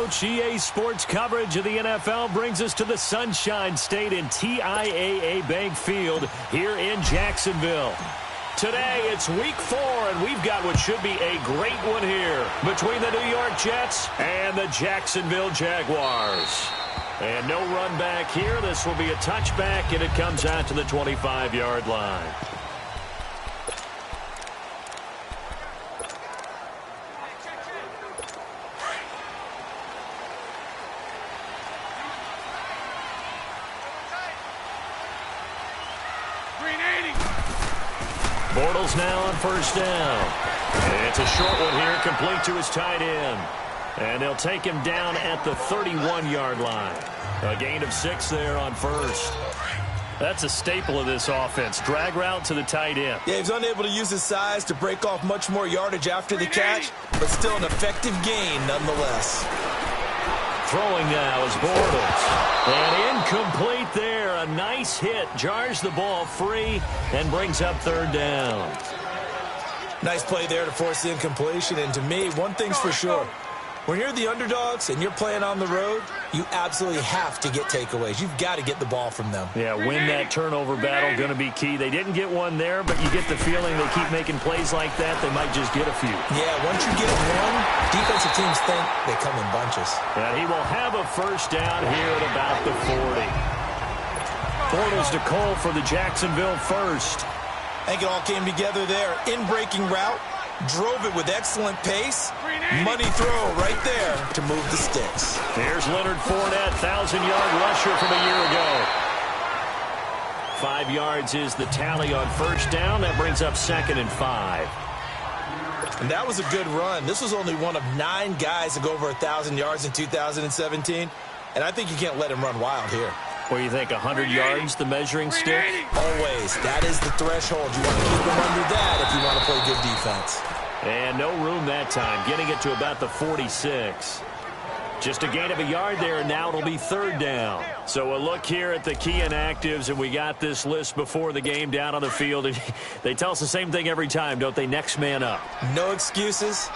Coach. EA Sports coverage of the NFL brings us to the Sunshine State in TIAA Bank Field here in Jacksonville. Today, it's week 4, and we've got what should be a great one here between the New York Jets and the Jacksonville Jaguars. And no run back here. This will be a touchback, and it comes out to the 25-yard line. Bortles now on first down. It's a short one here, complete to his tight end. And they'll take him down at the 31-yard line. A gain of 6 there on first. That's a staple of this offense. Drag route to the tight end. Yeah, he's unable to use his size to break off much more yardage after the catch, but still an effective gain nonetheless. Throwing now is Bortles. And incomplete there. A nice hit. Jars the ball free and brings up third down. Nice play there to force the incompletion. And to me, one thing's for sure. When you're the underdogs and you're playing on the road, you absolutely have to get takeaways. You've got to get the ball from them. Yeah, win that turnover battle, going to be key. They didn't get one there, but you get the feeling they keep making plays like that, they might just get a few. Yeah, once you get one, defensive teams think they come in bunches. And he will have a first down here at about the 40. Bortles to Cole for the Jacksonville first. I think it all came together there. In-breaking route, drove it with excellent pace. Money throw right there to move the sticks. Here's Leonard Fournette, 1,000-yard rusher from a year ago. 5 yards is the tally on first down. That brings up 2nd and 5. And that was a good run. This was only one of 9 guys to go over 1,000 yards in 2017. And I think you can't let him run wild here. What do you think, 100 yards, the measuring stick? Always. That is the threshold. You want to keep him under that if you want to play good defense. And no room that time, getting it to about the 46. Just a gain of a yard there, and now it'll be third down. So a look here at the key inactives, and we got this list before the game down on the field. And they tell us the same thing every time, don't they? Next man up. No excuses.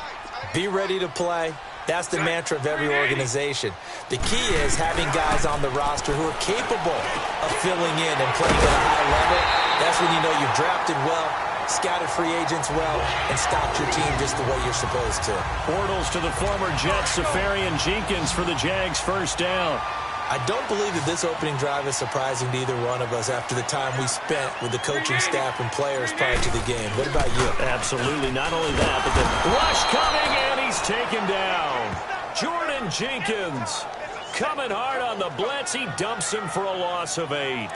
Be ready to play. That's the mantra of every organization. The key is having guys on the roster who are capable of filling in and playing at a high level. That's when you know you've drafted well, scouted free agents well, and stopped your team just the way you're supposed to. Bortles to the former Jets, Safarian Jenkins for the Jags first down. I don't believe that this opening drive is surprising to either one of us after the time we spent with the coaching staff and players prior to the game. What about you? Absolutely. Not only that, but the rush coming, and he's taken down. Jordan Jenkins coming hard on the blitz. He dumps him for a loss of 8.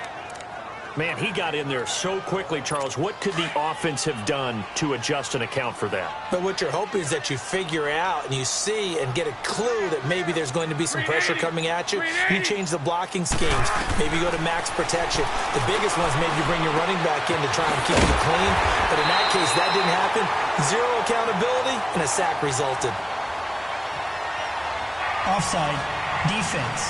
Man, he got in there so quickly, Charles. What could the offense have done to adjust and account for that? But what you're hoping is that you figure out and you see and get a clue that maybe there's going to be some pressure coming at you. You change the blocking schemes. Maybe you go to max protection. The biggest one is maybe you bring your running back in to try and keep you clean. But in that case, that didn't happen. 0 accountability, and a sack resulted. Offside, defense.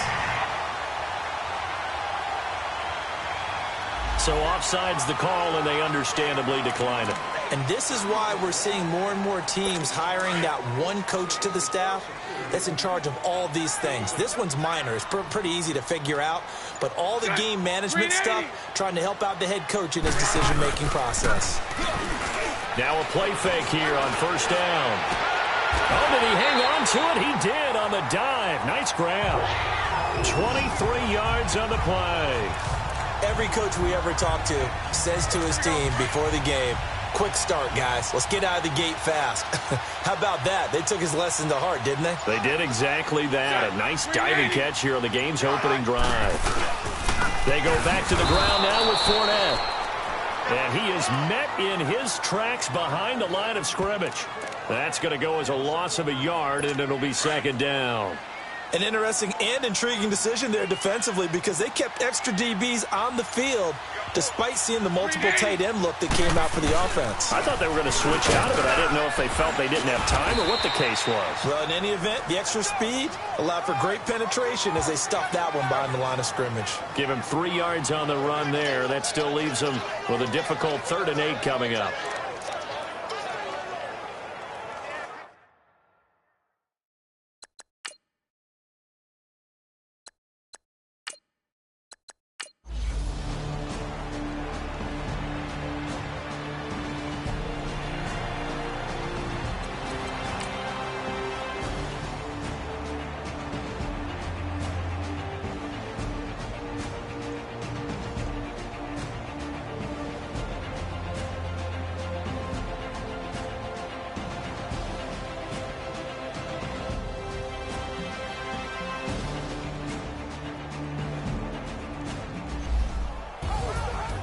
So offside's the call, and they understandably decline it. And this is why we're seeing more and more teams hiring that one coach to the staff that's in charge of all these things. This one's minor. It's pretty easy to figure out. But all the game management stuff, trying to help out the head coach in his decision-making process. Now a play fake here on first down. Oh, did he hang on to it? He did on the dive. Nice grab. 23 yards on the play. Every coach we ever talk to says to his team before the game, quick start, guys. Let's get out of the gate fast. How about that? They took his lesson to heart, didn't they? They did exactly that. A nice diving catch here on the game's opening drive. They go back to the ground now with Fournette. And he is met in his tracks behind the line of scrimmage. That's going to go as a loss of a yard, and it'll be second down. An interesting and intriguing decision there defensively because they kept extra DBs on the field despite seeing the multiple tight end look that came out for the offense. I thought they were going to switch out of it. I didn't know if they felt they didn't have time or what the case was. Well, in any event, the extra speed allowed for great penetration as they stuffed that one behind the line of scrimmage. Give him 3 yards on the run there. That still leaves them with a difficult 3rd and 8 coming up.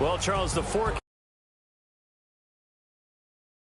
Well, Charles, the forecast